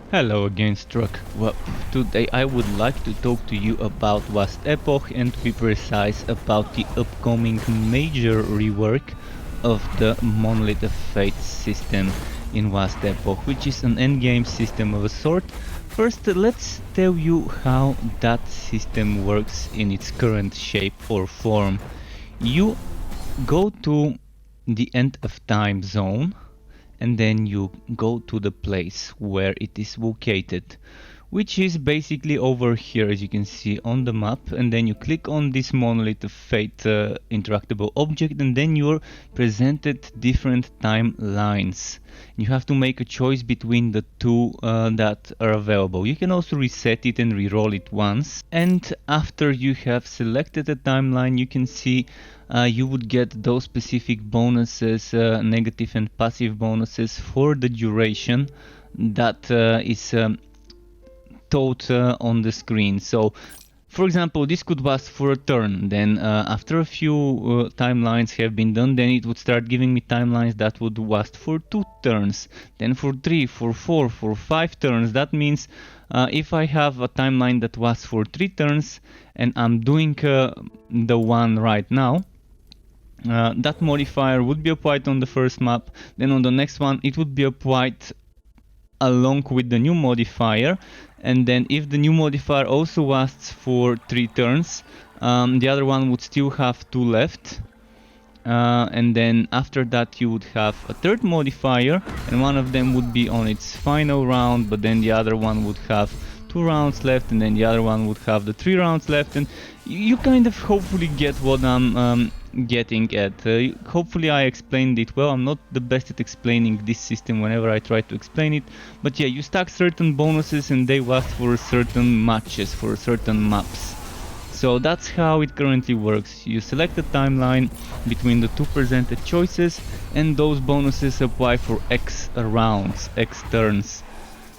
Hello again, Struck. Well, today I would like to talk to you about Last Epoch and to be precise about the upcoming major rework of the Monolith of Fate system in Last Epoch, which is an endgame system of a sort. First, let's tell you how that system works in its current shape or form. You go to the end of time zone and then you go to the place where it is located, which is basically over here, as you can see on the map, and then you click on this Monolith of Fate interactable object, and then you're presented different timelines. You have to make a choice between the two that are available. You can also reset it and re-roll it once, and after you have selected a timeline, you can see you would get those specific bonuses, negative and passive bonuses for the duration that is taught on the screen. So for example, this could last for a turn, then after a few timelines have been done, then it would start giving me timelines that would last for 2 turns, then for 3, for 4, for 5 turns. That means if I have a timeline that lasts for 3 turns and I'm doing the one right now, that modifier would be applied on the first map, then on the next one it would be applied along with the new modifier, and then if the new modifier also lasts for 3 turns, the other one would still have 2 left, and then after that you would have a third modifier, and one of them would be on its final round, but then the other one would have 2 rounds left, and then the other one would have the 3 rounds left, and you kind of hopefully get what I'm getting at. Hopefully I explained it well. I'm not the best at explaining this system whenever I try to explain it, but yeah, you stack certain bonuses and they last for certain matches, for certain maps. So that's how it currently works. You select a timeline between the two presented choices, and those bonuses apply for X rounds, X turns.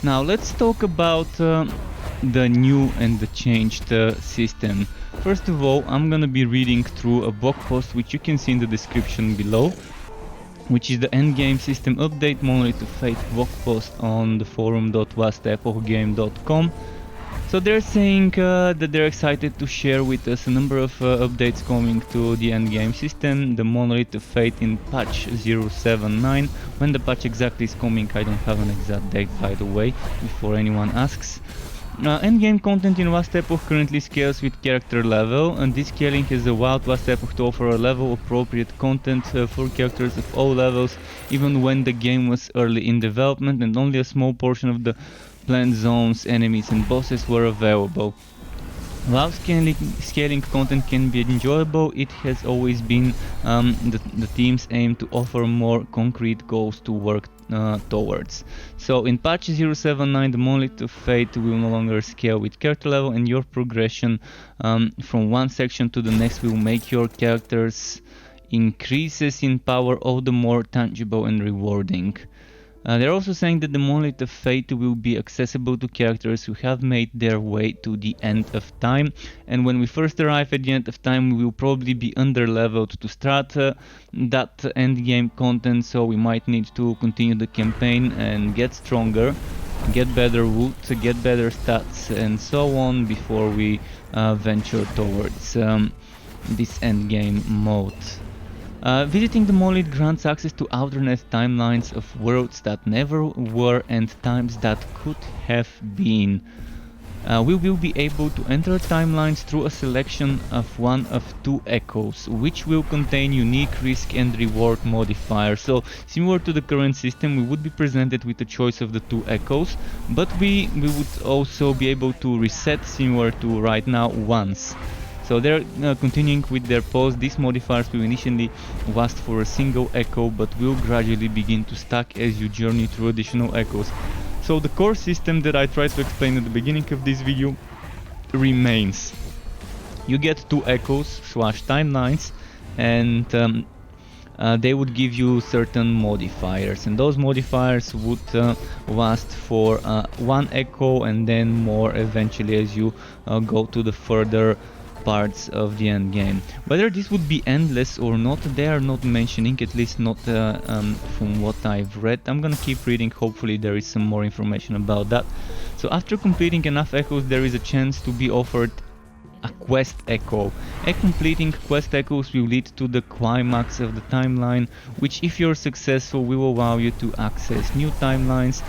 Now let's talk about the new and the changed system. First of all, I'm gonna be reading through a blog post which you can see in the description below, which is the Endgame system update Monolith of Fate blog post on the forum.lastepochgame.com. So they're saying that they're excited to share with us a number of updates coming to the endgame system, the Monolith of Fate in patch 079. When the patch exactly is coming, I don't have an exact date, by the way, before anyone asks. Endgame content in Last Epoch currently scales with character level, and this scaling has allowed Last Epoch to offer a level appropriate content for characters of all levels, even when the game was early in development and only a small portion of the planned zones, enemies and bosses were available. While scaling content can be enjoyable, it has always been the team's aim to offer more concrete goals to work towards. So in patch 079, the Monolith of Fate will no longer scale with character level, and your progression from one section to the next will make your character's increases in power all the more tangible and rewarding. They're also saying that the Monolith of Fate will be accessible to characters who have made their way to the end of time, and when we first arrive at the end of time we will probably be under-leveled to start that endgame content, so we might need to continue the campaign and get stronger, get better loot, get better stats and so on before we venture towards this endgame mode. Visiting the Monolith grants access to alternate timelines of worlds that never were and times that could have been. We will be able to enter timelines through a selection of one of 2 echoes, which will contain unique risk and reward modifiers. So similar to the current system, we would be presented with a choice of the 2 echoes, but we would also be able to reset similar to right now once. So they're continuing with their post. These modifiers will initially last for a single echo, but will gradually begin to stack as you journey through additional echoes. So the core system that I tried to explain at the beginning of this video remains. You get 2 echoes / timelines, and they would give you certain modifiers, and those modifiers would last for 1 echo and then more eventually as you go to the further parts of the end game. Whether this would be endless or not, they are not mentioning, at least not from what I've read. I'm gonna keep reading, hopefully there is some more information about that. So after completing enough echoes, there is a chance to be offered a quest echo. Completing quest echoes will lead to the climax of the timeline, which if you're successful will allow you to access new timelines.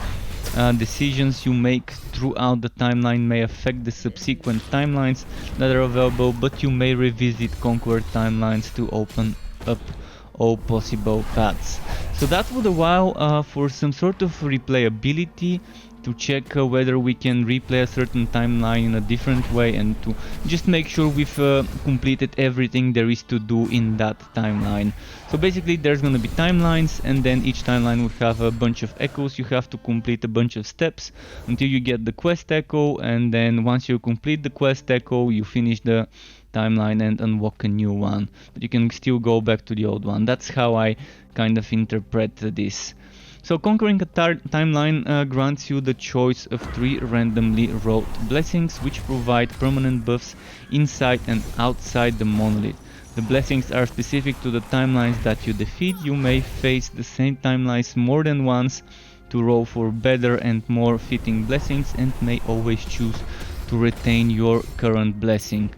Decisions you make throughout the timeline may affect the subsequent timelines that are available, but you may revisit conquered timelines to open up all possible paths. So that would allow for some sort of replayability, to check whether we can replay a certain timeline in a different way, and to just make sure we've completed everything there is to do in that timeline. So basically there's gonna be timelines, and then each timeline will have a bunch of echoes. You have to complete a bunch of steps until you get the quest echo, and then once you complete the quest echo, you finish the timeline and unlock a new one, but you can still go back to the old one. That's how I kind of interpret this. So conquering a timeline grants you the choice of 3 randomly rolled blessings, which provide permanent buffs inside and outside the monolith. The blessings are specific to the timelines that you defeat. You may face the same timelines more than once to roll for better and more fitting blessings, and may always choose to retain your current blessing.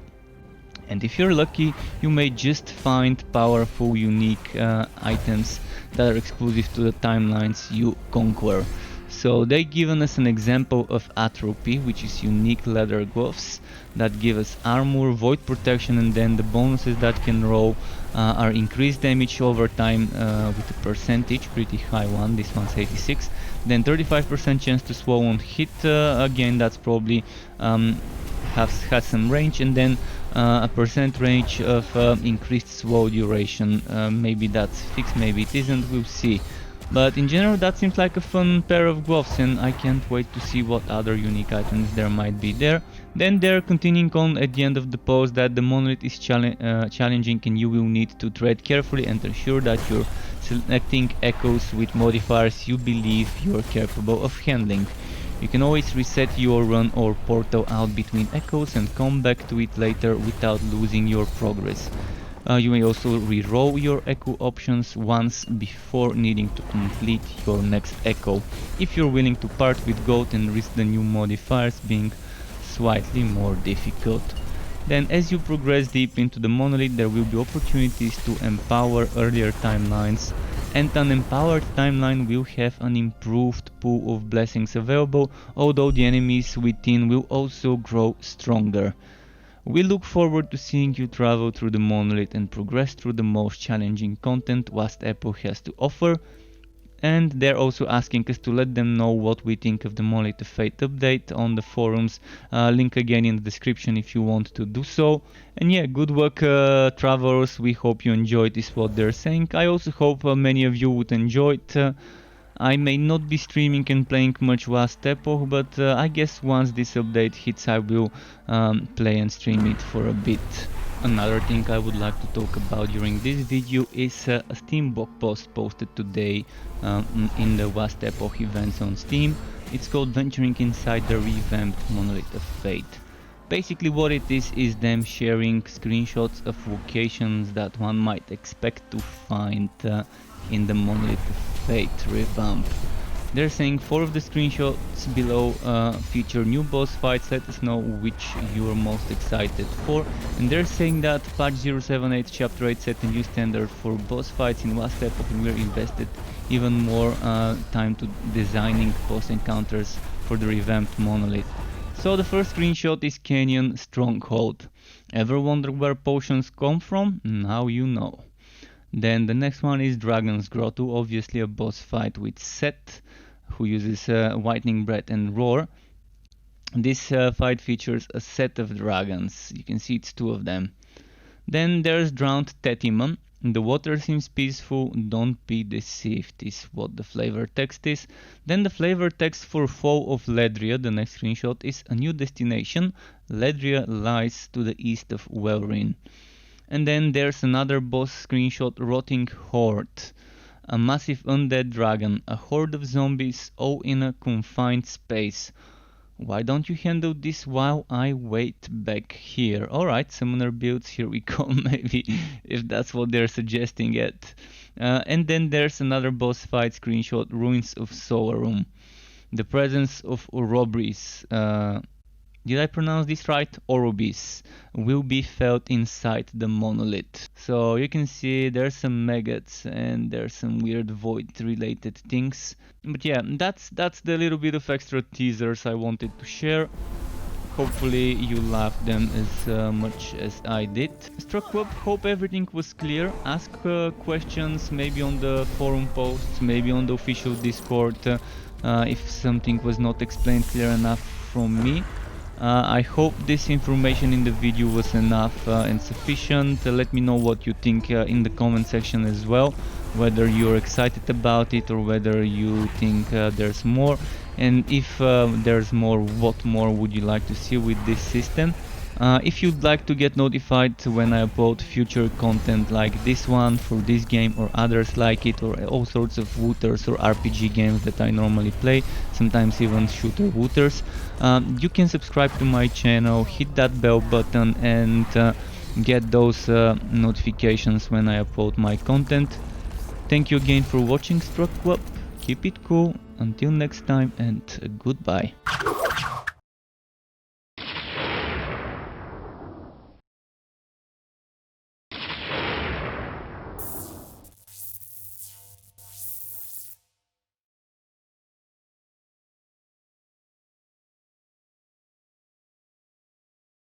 And if you're lucky, you may just find powerful, unique items that are exclusive to the timelines you conquer. So they given us an example of atrophy, which is unique leather gloves that give us armor, void protection, and then the bonuses that can roll are increased damage over time with a percentage, pretty high one, this one's 86. Then 35% chance to slow on hit, again that's probably has some range, and then a percent range of increased slow duration. Maybe that's fixed, maybe it isn't, we'll see. But in general that seems like a fun pair of gloves, and I can't wait to see what other unique items there might be there. Then they're continuing on at the end of the post that the monolith is challenging, and you will need to tread carefully and ensure that you're selecting echoes with modifiers you believe you're capable of handling. You can always reset your run or portal out between echoes and come back to it later without losing your progress. You may also re-roll your echo options once before needing to complete your next echo, if you're willing to part with gold and risk the new modifiers being slightly more difficult. Then as you progress deep into the monolith, there will be opportunities to empower earlier timelines, and an empowered timeline will have an improved pool of blessings available, although the enemies within will also grow stronger. We look forward to seeing you travel through the monolith and progress through the most challenging content Last Epoch has to offer. And they're also asking us to let them know what we think of the Monolith of Fate update on the forums. Link again in the description if you want to do so. And yeah, good luck travelers, we hope you enjoyed this, what they're saying. I also hope many of you would enjoy it. I may not be streaming and playing much Last Epoch, but I guess once this update hits I will play and stream it for a bit. Another thing I would like to talk about during this video is a Steam blog post posted today in the Last Epoch events on Steam. It's called Venturing Inside the Revamped Monolith of Fate. Basically what it is them sharing screenshots of locations that one might expect to find in the Monolith of Fate revamp. They're saying 4 of the screenshots below feature new boss fights. Let us know which you're most excited for. And they're saying that patch 078 chapter 8 set a new standard for boss fights in Last Epoch, and we're invested even more time to designing boss encounters for the revamped monolith. So the first screenshot is Canyon Stronghold. Ever wonder where potions come from? Now you know. Then the next one is Dragon's Grotto, obviously a boss fight with Set, who uses Lightning Breath and Roar. This fight features a set of dragons, you can see it's 2 of them. Then there's Drowned Tetimon. The water seems peaceful, don't be deceived is what the flavor text is. Then the flavor text for Fall of Ledria, the next screenshot, is a new destination. Ledria lies to the east of Welrin. And then there's another boss screenshot, Rotting Horde. A massive undead dragon, a horde of zombies, all in a confined space. Why don't you handle this while I wait back here? Alright, summoner builds, here we go, maybe, if that's what they're suggesting it. And then there's another boss fight screenshot, Ruins of Solarum. The presence of Orobris, did I pronounce this right? Orobis will be felt inside the monolith. So you can see there's some maggots and there's some weird void related things. But yeah, that's the little bit of extra teasers I wanted to share. Hopefully you loved them as much as I did. Struckweb, hope everything was clear. Ask questions maybe on the forum posts, maybe on the official Discord if something was not explained clear enough from me. I hope this information in the video was enough and sufficient. Let me know what you think in the comment section as well, whether you're excited about it or whether you think there's more, and if there's more, what more would you like to see with this system. If you'd like to get notified when I upload future content like this one for this game or others like it, or all sorts of wooters or RPG games that I normally play, sometimes even shooter wooters, you can subscribe to my channel, hit that bell button and get those notifications when I upload my content. Thank you again for watching, Struck Club. Keep it cool, until next time, and goodbye.